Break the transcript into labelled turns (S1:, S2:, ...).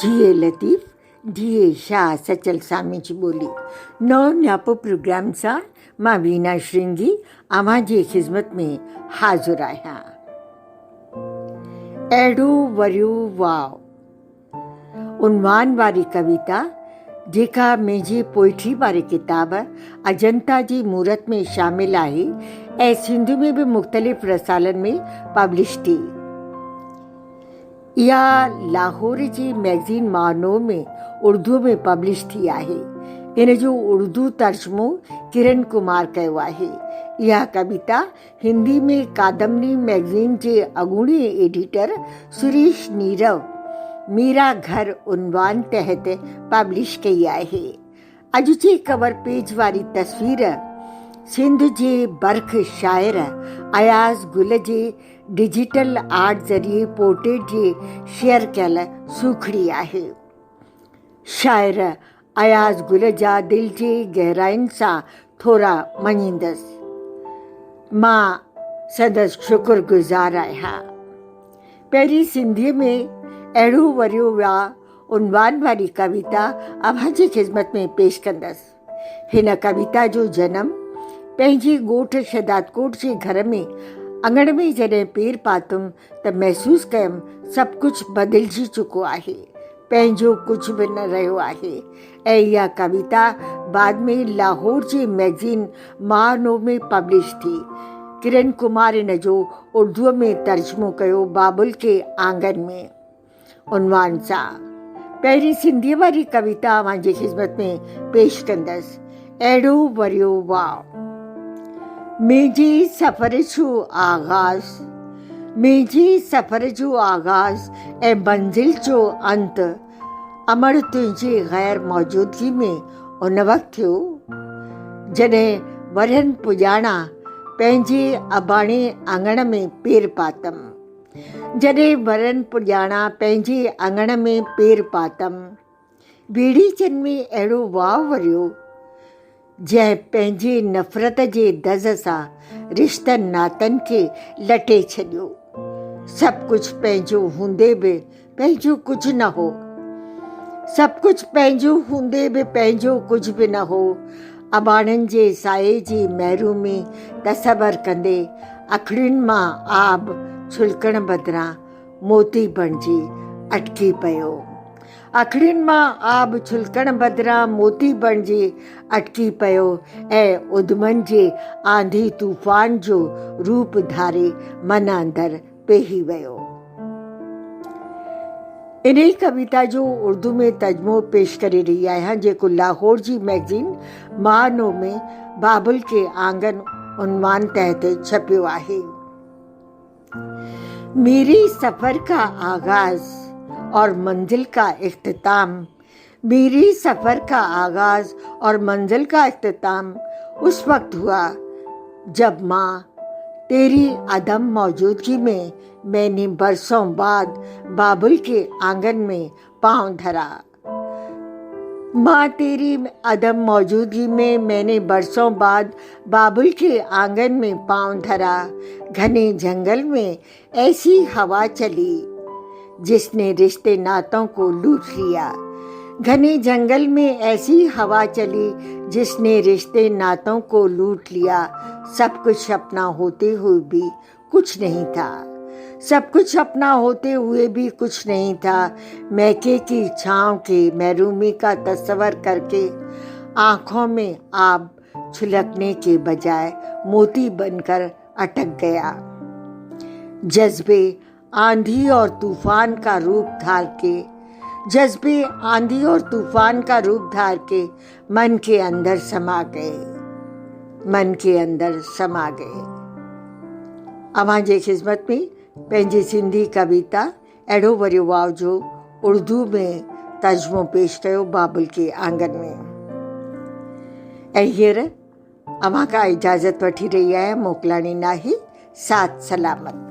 S1: जीए लतीफ़ जीए शाह सचल सामीच ॿोली नओं न्यापो प्रोग्राम सां मां वीना श्रृंगी अव्हां जी ख़िदमत में हाज़िर आहियां। अहिड़ो वरियो वाव उनवान वारी कविता जेका मुंहिंजे पोइट्री वारे किताब अजंता जी मूरत में शामिल आहे ऐं सिंध में भी मुख़्तलिफ़ रसालनि में पब्लिश थी। इहा लाहौर जी मैगज़ीन मानो में उर्दू में पब्लिश थी आहे। इन जो उर्दू तर्जुमो किरण कुमार कयो आहे। इहा कविता हिंदी में कादम्बनी मैगज़ीन जे अॻूणे एडिटर सुरेश नीरव मेरा घर उनवान तहत पब्लिश कई आहे। अॼु जे कवर पेज वारी तस्वीर सिंध जे बर्ख शाइर अयाज़ गुल जे डिजिटल आर्ट ज़रिए पोर्ट्रेट जे शेयर कयल सूखड़ी आहे। शाइर अयाज़ गुल जा दिल जे गहराइनि सां थोरा मञींदसि। मां संदसि शुक्रगुज़ार आहियां। पहिरीं सिंधीअ में अहिड़ो वरियो विया उनवान वारी कविता अव्हां जी ख़िदमत में पेश कंदसि। हिन कविता जो जनम पंहिंजे ॻोठ शदादकोट जे घर में अंगण में जॾहिं पेर पातुमि त महसूसु कयमि सभु कुझु बदिलजी चुको आहे, पंहिंजो कुझु बि न रहियो आहे। ऐं इहा कविता बाद में लाहौर जे मैगज़ीन मानो में पब्लिश थी। किरण कुमार इन जो उर्दूअ में तर्जुमो कयो बाबुल के आंगन में उनवान सां। पहिरीं सिंधीअ वारी कविता अव्हां जी ख़िदमत में पेश कंदसि। अहिड़ो वरियो वाव मुंहिंजे सफ़र जो आगाज़ मुंहिंजे सफ़र जो आगाज़ ऐं मंज़िल जो अंत अमड़ तुंहिंजे ग़ैर मौजूदगी में उन वक़्तु थियो जॾहिं वरनि पुॼाणा पंहिंजे अबाणे आंगण में पेर पातमि। जॾहिं वरनि पुॼाणा पंहिंजे आंगण में पेर पातमि ॿेड़ीचनि में अहिड़ो वाव वरियो जंहिं पंहिंजे नफ़रत जे दज़ सां रिश्तनि नातनि खे लटे छॾियो। सभु कुझु पंहिंजो हूंदे बि पंहिंजो कुझु न हो। सभु कुझु पंहिंजो हूंदे बि पंहिंजो कुझु बि न हो। अबाणनि जे साए जी महिरूमी तसवर कंदे अखियुनि मां आब छुलकण बदिरां मोती बणिजी अटकी पियो। अखियुनि मां आब छुलकण बदिरां मोती बणिजी अटकी पियो ऐं उधमनि जे आंधी तूफ़ान जो रूप धारे मन अंदरि पेही वियो। इन कविता जो उर्दू में तर्जुमो पेश करे रही आहियां जेको लाहौर जी मैगज़ीन मानो में बाबुल के आंगन उनवान तहत छपियो आहे। मेरे सफ़र का आगाज़ और मंजिल का इख्तिताम मेरे सफ़र का आगाज़ और मंजिल का इख्तिताम उस वक्त हुआ जब माँ तेरी अदम मौजूदगी में मैंने बरसों बाद बाबुल के आंगन में पाँव धरा। माँ तेरी अदम मौजूदगी में मैंने बरसों बाद बाबुल के आंगन में पाँव धरा। घने जंगल में ऐसी हवा चली जिसने रिश्ते नातों को लूट लिया। घने जंगल में ऐसी हवा चली जिसने रिश्ते नातों को लूट लिया। सब कुछ अपना होते हुए भी कुछ नहीं था। सब कुछ अपना होते हुए भी कुछ नहीं था। मैके की छाँव के महरूमी का तस्वर करके आँखों में आब छुलकने के बजाय मोती बनकर अटक गया। जज्बे आंधी और तूफान का रूप धार के जज्बे आंधी और तूफान का रूप धार के मन के अंदर समा गए। मन के अंदर समा गए। अव्हां जी ख़िदमत में पंहिंजी सिंधी कविता अहिड़ो वरियो वाव जो उर्दू में तर्जुमो पेश कयो बाबुल के आंगन में। ऐं हींअर अव्हां खां इजाज़त वठी रही आहियां। मोकिलाणी नाहे। साथ सलामत।